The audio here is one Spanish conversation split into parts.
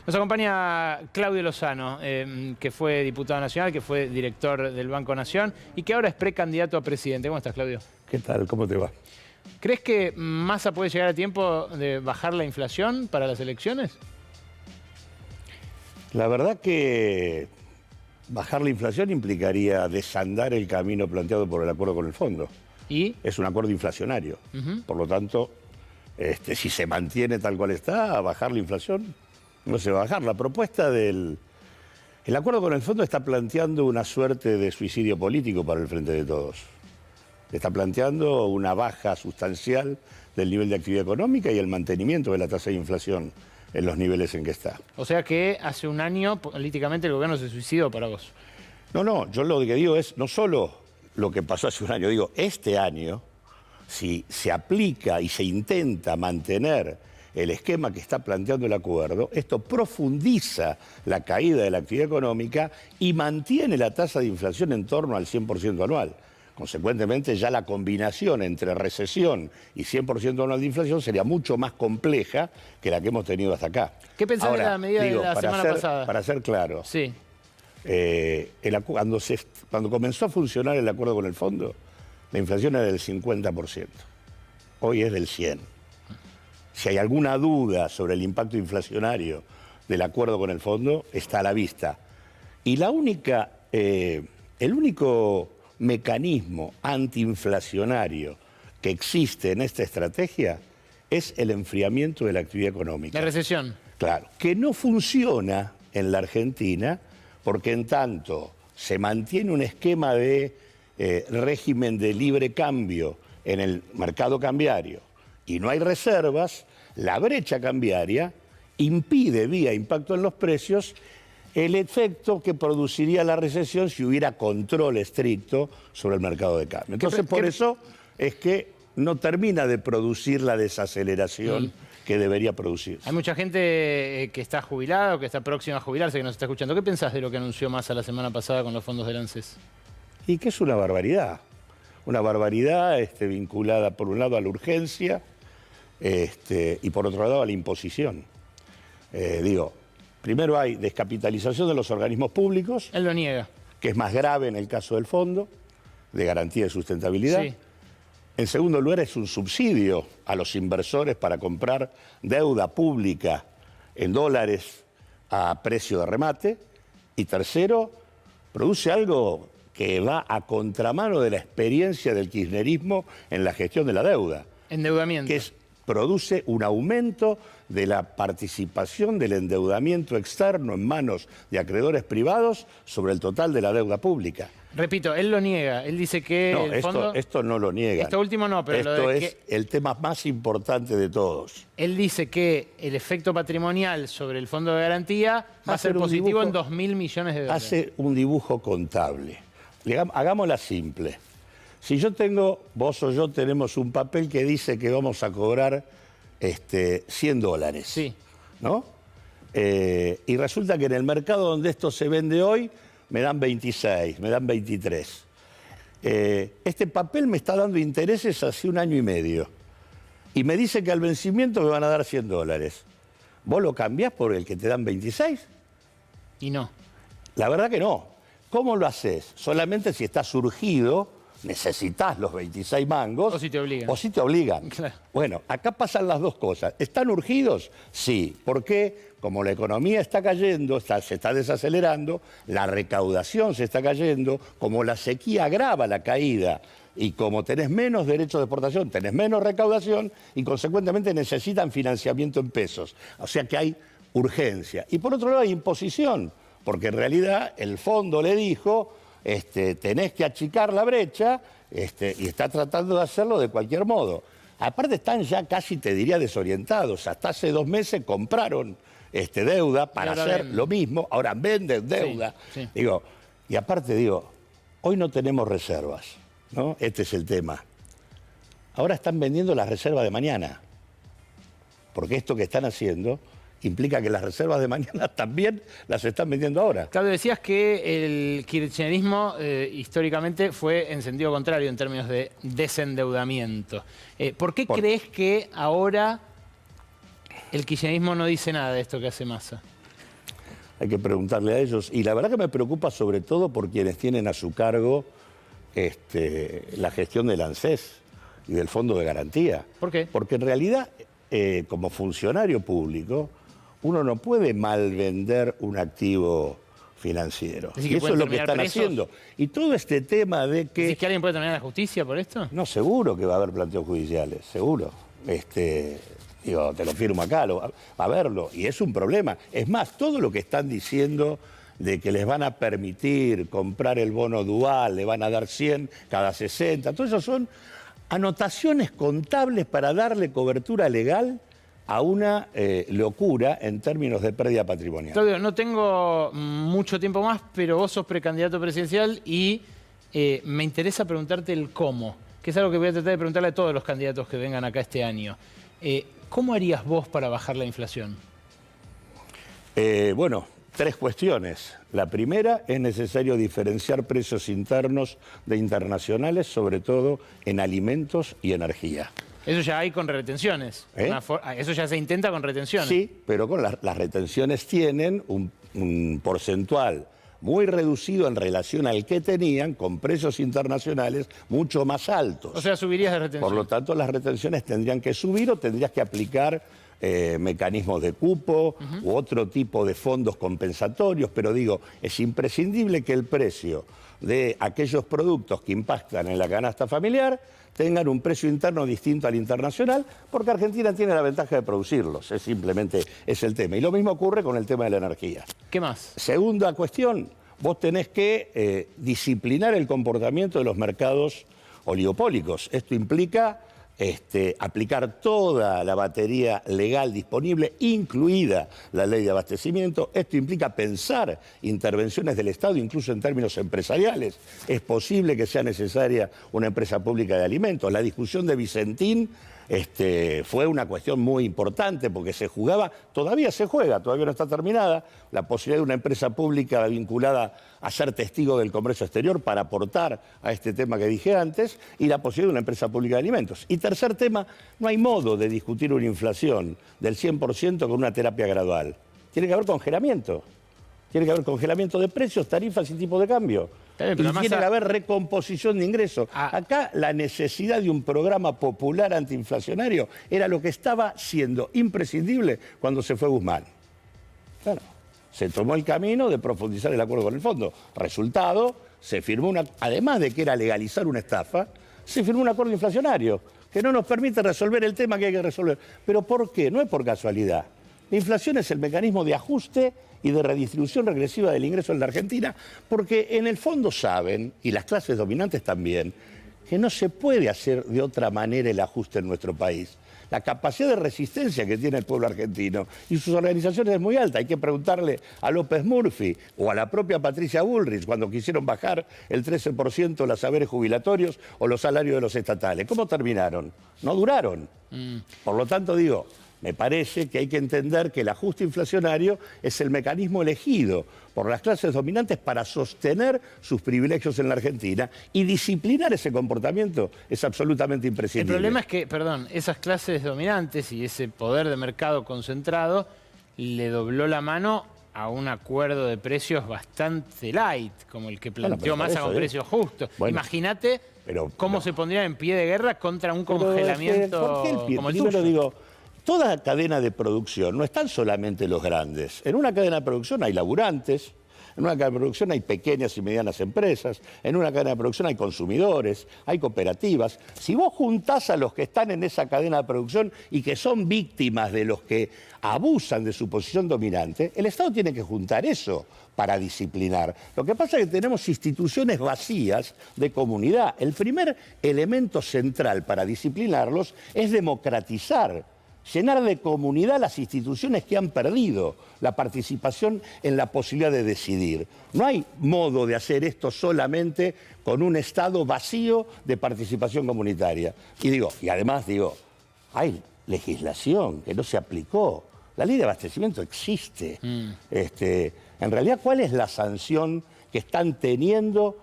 Nos acompaña Claudio Lozano, que fue diputado nacional, que fue director del Banco Nación y que ahora es precandidato a presidente. ¿Cómo estás, Claudio? ¿Qué tal? ¿Cómo te va? ¿Crees que Massa puede llegar a tiempo de bajar la inflación para las elecciones? La verdad que bajar la inflación implicaría desandar el camino planteado por el acuerdo con el fondo. ¿Y? Es un acuerdo inflacionario. Por lo tanto, si se mantiene tal cual está, a bajar la inflación no se va a bajar. La propuesta del... El acuerdo con el fondo está planteando una suerte de suicidio político para el Frente de Todos. Está planteando una baja sustancial del nivel de actividad económica y el mantenimiento de la tasa de inflación en los niveles en que está. O sea que hace un año políticamente el gobierno se suicidó para vos. No, yo lo que digo es no solo lo que pasó hace un año, digo, este año, si se aplica y se intenta mantener el esquema que está planteando el acuerdo, esto profundiza la caída de la actividad económica y mantiene la tasa de inflación en torno al 100% anual. Consecuentemente, ya la combinación entre recesión y 100% anual de inflación sería mucho más compleja que la que hemos tenido hasta acá. ¿Qué pensás de la medida de la semana pasada? Para ser claro, sí. Cuando comenzó a funcionar el acuerdo con el fondo, la inflación era del 50%. Hoy es del 100%. Si hay alguna duda sobre el impacto inflacionario del acuerdo con el fondo, está a la vista. Y el único mecanismo antiinflacionario que existe en esta estrategia es el enfriamiento de la actividad económica. La recesión. Claro, que no funciona en la Argentina porque en tanto se mantiene un esquema de régimen de libre cambio en el mercado cambiario y no hay reservas, la brecha cambiaria impide vía impacto en los precios el efecto que produciría la recesión si hubiera control estricto sobre el mercado de cambio. Entonces, por eso es que no termina de producir la desaceleración que debería producir. Hay mucha gente que está jubilada o que está próxima a jubilarse, que nos está escuchando. ¿Qué pensás de lo que anunció Massa la semana pasada con los fondos del ANSES? Y que es una barbaridad. Una barbaridad vinculada, por un lado, a la urgencia y, por otro lado, a la imposición. Primero hay descapitalización de los organismos públicos. Él lo niega. Que es más grave en el caso del fondo, de garantía de sustentabilidad. Sí. En segundo lugar, es un subsidio a los inversores para comprar deuda pública en dólares a precio de remate. Y tercero, produce algo que va a contramano de la experiencia del kirchnerismo en la gestión de la deuda. Endeudamiento. Produce un aumento de la participación del endeudamiento externo en manos de acreedores privados sobre el total de la deuda pública. Repito, él lo niega. Él dice que el fondo... Esto no lo niega. Esto último no, pero esto es el tema más importante de todos. Él dice que el efecto patrimonial sobre el fondo de garantía va a ser positivo en 2.000 millones de dólares. Hace un dibujo contable. Hagámosla simple. Si yo tengo, vos o yo tenemos un papel que dice que vamos a cobrar $100, sí, ¿no? Y resulta que en el mercado donde esto se vende hoy me dan 26, me dan 23. Este papel me está dando intereses hace 1 año y medio. Y me dice que al vencimiento me van a dar $100. ¿Vos lo cambiás por el que te dan 26? Y no. La verdad que no. ¿Cómo lo haces? Solamente si está surgido, necesitas los 26 mangos. O si te obligan. O si te obligan. Claro. Bueno, acá pasan las dos cosas. ¿Están urgidos? Sí. Porque como la economía está cayendo, se está desacelerando, la recaudación se está cayendo, como la sequía agrava la caída y como tenés menos derechos de exportación, tenés menos recaudación y consecuentemente necesitan financiamiento en pesos. O sea que hay urgencia. Y por otro lado hay imposición, porque en realidad el fondo le dijo... tenés que achicar la brecha y está tratando de hacerlo de cualquier modo. Aparte están ya casi, te diría, desorientados. Hasta hace 2 meses compraron deuda para hacer lo mismo. Ahora venden deuda. Sí. Y aparte, hoy no tenemos reservas, ¿no? Este es el tema. Ahora están vendiendo las reservas de mañana. Porque esto que están haciendo... implica que las reservas de mañana también las están vendiendo ahora. Claudio, decías que el kirchnerismo históricamente fue en sentido contrario en términos de desendeudamiento. ¿Por qué crees que ahora el kirchnerismo no dice nada de esto que hace Massa? hay que preguntarle a ellos. Y la verdad que me preocupa sobre todo por quienes tienen a su cargo la gestión del ANSES y del Fondo de Garantía. ¿Por qué? Porque en realidad, como funcionario público, uno no puede malvender un activo financiero. ¿Decís que Y eso es lo que están presos? haciendo. Y todo este tema de que... ¿Decís que alguien puede terminar en la justicia por esto? No, seguro que va a haber planteos judiciales, seguro. Digo, te lo firmo acá, va a verlo. Y es un problema. Es más, todo lo que están diciendo de que les van a permitir comprar el bono dual, le van a dar 100 cada 60, todo eso son anotaciones contables para darle cobertura legal a una locura en términos de pérdida patrimonial. Claudio, no tengo mucho tiempo más, pero vos sos precandidato presidencial y me interesa preguntarte el cómo, que es algo que voy a tratar de preguntarle a todos los candidatos que vengan acá este año. ¿Cómo harías vos para bajar la inflación? Bueno, 3 cuestiones. La primera, es necesario diferenciar precios internos de internacionales, sobre todo en alimentos y energía. Eso ya hay con retenciones. Eso ya se intenta con retenciones. Sí, pero con las retenciones tienen un porcentual muy reducido en relación al que tenían, con precios internacionales mucho más altos. O sea, subirías de retención. Por lo tanto, las retenciones tendrían que subir o tendrías que aplicar mecanismos de cupo u otro tipo de fondos compensatorios, pero digo, es imprescindible que el precio de aquellos productos que impactan en la canasta familiar tengan un precio interno distinto al internacional, porque Argentina tiene la ventaja de producirlos, simplemente es el tema. Y lo mismo ocurre con el tema de la energía. ¿Qué más? Segunda cuestión, vos tenés que disciplinar el comportamiento de los mercados oligopólicos. Esto implica aplicar toda la batería legal disponible, incluida la ley de abastecimiento. Esto implica pensar intervenciones del Estado, incluso en términos empresariales. Es posible que sea necesaria una empresa pública de alimentos. La discusión de Vicentín fue una cuestión muy importante porque se jugaba, todavía se juega, todavía no está terminada, la posibilidad de una empresa pública vinculada a ser testigo del comercio exterior para aportar a este tema que dije antes, y la posibilidad de una empresa pública de alimentos. Y tercer tema, no hay modo de discutir una inflación del 100% con una terapia gradual. Tiene que haber congelamiento. Tiene que haber congelamiento de precios, tarifas y tipo de cambio. Y tiene que haber recomposición de ingresos. Acá la necesidad de un programa popular antiinflacionario era lo que estaba siendo imprescindible cuando se fue Guzmán. Claro, se tomó el camino de profundizar el acuerdo con el fondo. Resultado, se firmó además de que era legalizar una estafa, se firmó un acuerdo inflacionario que no nos permite resolver el tema que hay que resolver. ¿Pero por qué? No es por casualidad. La inflación es el mecanismo de ajuste y de redistribución regresiva del ingreso en la Argentina, porque en el fondo saben, y las clases dominantes también, que no se puede hacer de otra manera el ajuste en nuestro país. La capacidad de resistencia que tiene el pueblo argentino y sus organizaciones es muy alta. Hay que preguntarle a López Murphy o a la propia Patricia Bullrich cuando quisieron bajar el 13% los saberes jubilatorios o los salarios de los estatales. ¿Cómo terminaron? No duraron. Por lo tanto, digo, me parece que hay que entender que el ajuste inflacionario es el mecanismo elegido por las clases dominantes para sostener sus privilegios en la Argentina, y disciplinar ese comportamiento es absolutamente imprescindible. El problema es que, perdón, esas clases dominantes y ese poder de mercado concentrado le dobló la mano a un acuerdo de precios bastante light, como el que planteó Massa con precios justos. Bueno, imagínate cómo se pondría en pie de guerra contra un congelamiento como el tuyo. Digo, toda cadena de producción, no están solamente los grandes. En una cadena de producción hay laburantes, en una cadena de producción hay pequeñas y medianas empresas, en una cadena de producción hay consumidores, hay cooperativas. Si vos juntás a los que están en esa cadena de producción y que son víctimas de los que abusan de su posición dominante, el Estado tiene que juntar eso para disciplinar. Lo que pasa es que tenemos instituciones vacías de comunidad. El primer elemento central para disciplinarlos es democratizar, llenar de comunidad las instituciones que han perdido la participación en la posibilidad de decidir. No hay modo de hacer esto solamente con un Estado vacío de participación comunitaria. Y además hay legislación que no se aplicó. La ley de abastecimiento existe. En realidad, ¿cuál es la sanción que están teniendo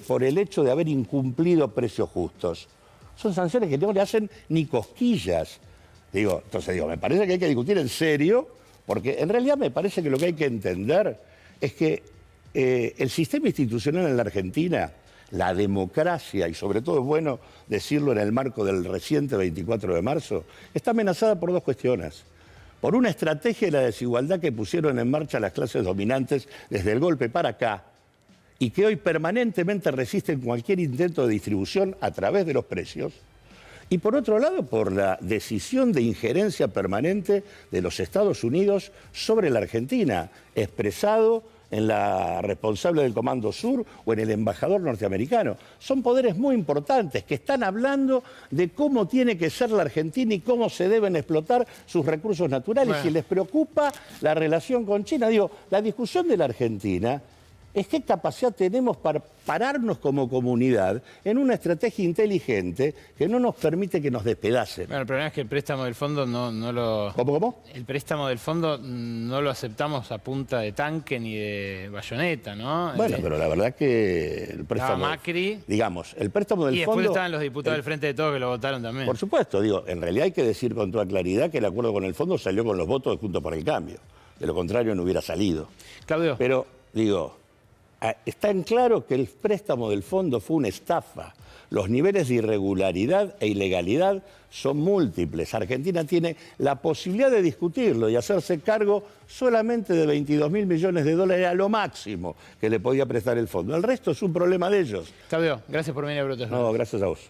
por el hecho de haber incumplido precios justos? Son sanciones que no le hacen ni cosquillas. Entonces me parece que hay que discutir en serio Porque en realidad me parece que lo que hay que entender es que el sistema institucional en la Argentina, la democracia, y sobre todo es bueno decirlo en el marco del reciente 24 de marzo, está amenazada por dos cuestiones. Por una estrategia de la desigualdad que pusieron en marcha las clases dominantes desde el golpe para acá, y que hoy permanentemente resisten cualquier intento de distribución a través de los precios. Y por otro lado, por la decisión de injerencia permanente de los Estados Unidos sobre la Argentina, expresado en la responsable del Comando Sur o en el embajador norteamericano. Son poderes muy importantes que están hablando de cómo tiene que ser la Argentina y cómo se deben explotar sus recursos naturales. Bueno. Y les preocupa la relación con China. Digo, la discusión de la Argentina es qué capacidad tenemos para pararnos como comunidad en una estrategia inteligente que no nos permite que nos despedacen. Bueno, el problema es que el préstamo del fondo no lo... ¿Cómo? El préstamo del fondo no lo aceptamos a punta de tanque ni de bayoneta, ¿no? Bueno, pero la verdad que el préstamo... Macri. Digamos, el préstamo del Y después fondo... estaban los diputados del Frente de Todos que lo votaron también. Por supuesto, digo, en realidad hay que decir con toda claridad que el acuerdo con el fondo salió con los votos de Juntos por el Cambio. De lo contrario no hubiera salido. Claudio. Pero, digo... está en claro que el préstamo del fondo fue una estafa. Los niveles de irregularidad e ilegalidad son múltiples. Argentina tiene la posibilidad de discutirlo y hacerse cargo solamente de 22.000 millones de dólares a lo máximo que le podía prestar el fondo. El resto es un problema de ellos. Claudio, gracias por venir a Brotes. No, gracias a vos.